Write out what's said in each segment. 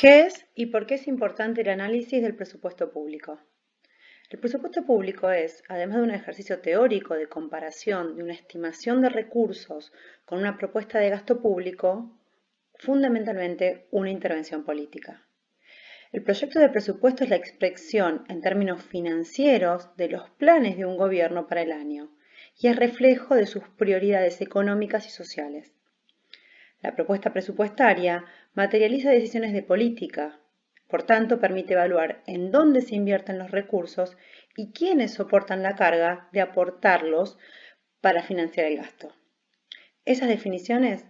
¿Qué es y por qué es importante el análisis del presupuesto público? El presupuesto público es, además de un ejercicio teórico de comparación de una estimación de recursos con una propuesta de gasto público, fundamentalmente una intervención política. El proyecto de presupuesto es la expresión en términos financieros de los planes de un gobierno para el año y es reflejo de sus prioridades económicas y sociales. La propuesta presupuestaria materializa decisiones de política, por tanto permite evaluar en dónde se invierten los recursos y quiénes soportan la carga de aportarlos para financiar el gasto. Esas definiciones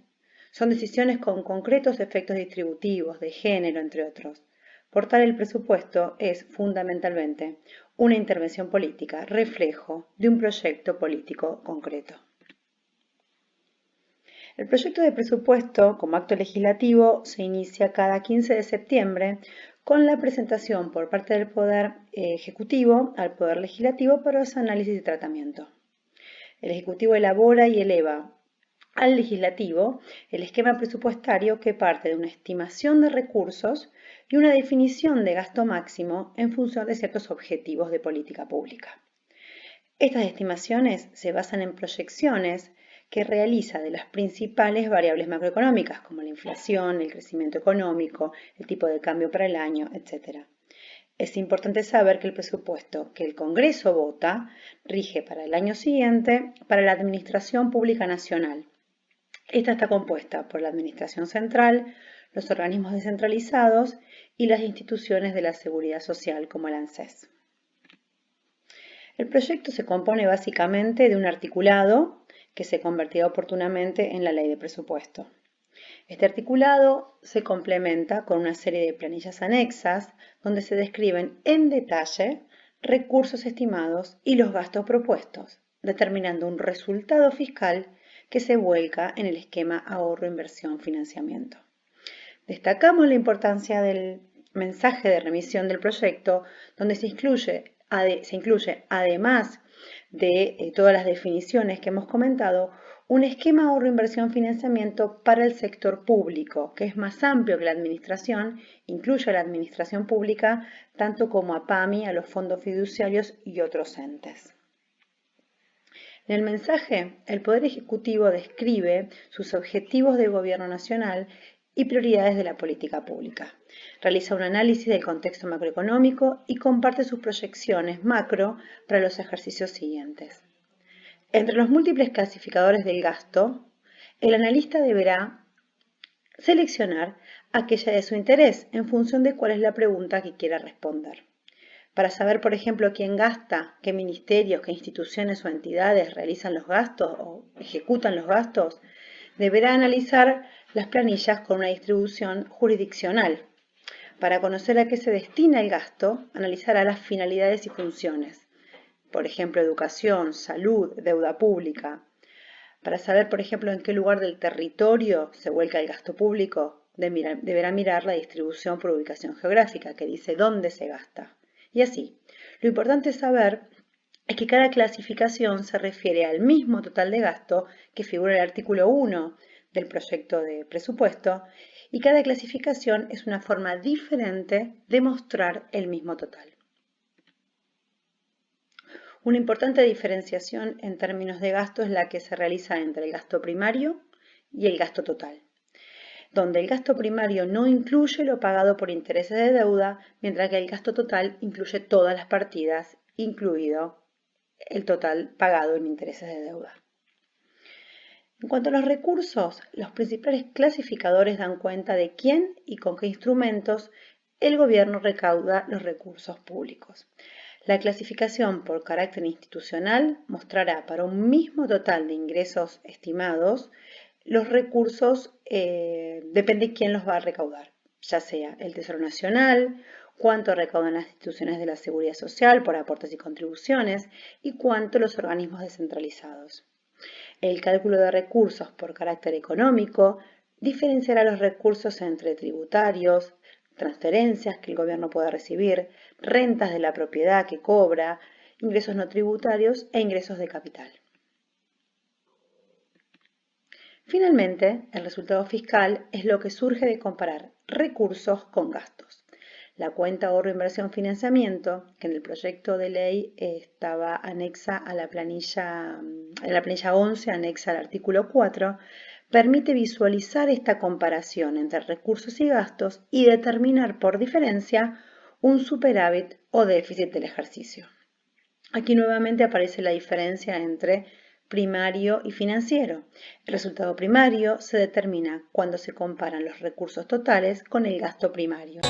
son decisiones con concretos efectos distributivos, de género, entre otros. Por tal, el presupuesto es fundamentalmente una intervención política, reflejo de un proyecto político concreto. El proyecto de presupuesto, como acto legislativo, se inicia cada 15 de septiembre con la presentación por parte del Poder Ejecutivo al Poder Legislativo para su análisis y tratamiento. El Ejecutivo elabora y eleva al Legislativo el esquema presupuestario que parte de una estimación de recursos y una definición de gasto máximo en función de ciertos objetivos de política pública. Estas estimaciones se basan en proyecciones que realiza de las principales variables macroeconómicas, como la inflación, el crecimiento económico, el tipo de cambio para el año, etc. Es importante saber que el presupuesto que el Congreso vota rige para el año siguiente para la Administración Pública Nacional. Esta está compuesta por la Administración Central, los organismos descentralizados y las instituciones de la seguridad social como el ANSES. El proyecto se compone básicamente de un articulado que se convertirá oportunamente en la ley de presupuesto. Este articulado se complementa con una serie de planillas anexas donde se describen en detalle recursos estimados y los gastos propuestos, determinando un resultado fiscal que se vuelca en el esquema ahorro, inversión, financiamiento. Destacamos la importancia del mensaje de remisión del proyecto, donde se incluye, además de todas las definiciones que hemos comentado, un esquema ahorro, inversión, financiamiento para el sector público, que es más amplio que la administración, incluye a la administración pública, tanto como a PAMI, a los fondos fiduciarios y otros entes. En el mensaje, el Poder Ejecutivo describe sus objetivos de gobierno nacional y prioridades de la política pública. Realiza un análisis del contexto macroeconómico y comparte sus proyecciones macro para los ejercicios siguientes. Entre los múltiples clasificadores del gasto, el analista deberá seleccionar aquella de su interés en función de cuál es la pregunta que quiera responder. Para saber, por ejemplo, quién gasta, qué ministerios, qué instituciones o entidades realizan los gastos o ejecutan los gastos, deberá analizar las planillas con una distribución jurisdiccional. Para conocer a qué se destina el gasto, analizará las finalidades y funciones. Por ejemplo, educación, salud, deuda pública. Para saber, por ejemplo, en qué lugar del territorio se vuelca el gasto público, deberá mirar la distribución por ubicación geográfica, que dice dónde se gasta. Y así, lo importante saber es que cada clasificación se refiere al mismo total de gasto que figura en el artículo 1 del proyecto de presupuesto y cada clasificación es una forma diferente de mostrar el mismo total. Una importante diferenciación en términos de gasto es la que se realiza entre el gasto primario y el gasto total, donde el gasto primario no incluye lo pagado por intereses de deuda, mientras que el gasto total incluye todas las partidas, incluido el total pagado en intereses de deuda. En cuanto a los recursos, los principales clasificadores dan cuenta de quién y con qué instrumentos el gobierno recauda los recursos públicos. La clasificación por carácter institucional mostrará para un mismo total de ingresos estimados los recursos, depende quién los va a recaudar, ya sea el Tesoro Nacional, cuánto recaudan las instituciones de la Seguridad Social por aportes y contribuciones y cuánto los organismos descentralizados. El cálculo de recursos por carácter económico diferenciará los recursos entre tributarios, transferencias que el gobierno pueda recibir, rentas de la propiedad que cobra, ingresos no tributarios e ingresos de capital. Finalmente, el resultado fiscal es lo que surge de comparar recursos con gastos. La cuenta ahorro inversión financiamiento, que en el proyecto de ley estaba anexa a la planilla, en la planilla 11, anexa al artículo 4, permite visualizar esta comparación entre recursos y gastos y determinar por diferencia un superávit o déficit del ejercicio. Aquí nuevamente aparece la diferencia entre primario y financiero. El resultado primario se determina cuando se comparan los recursos totales con el gasto primario.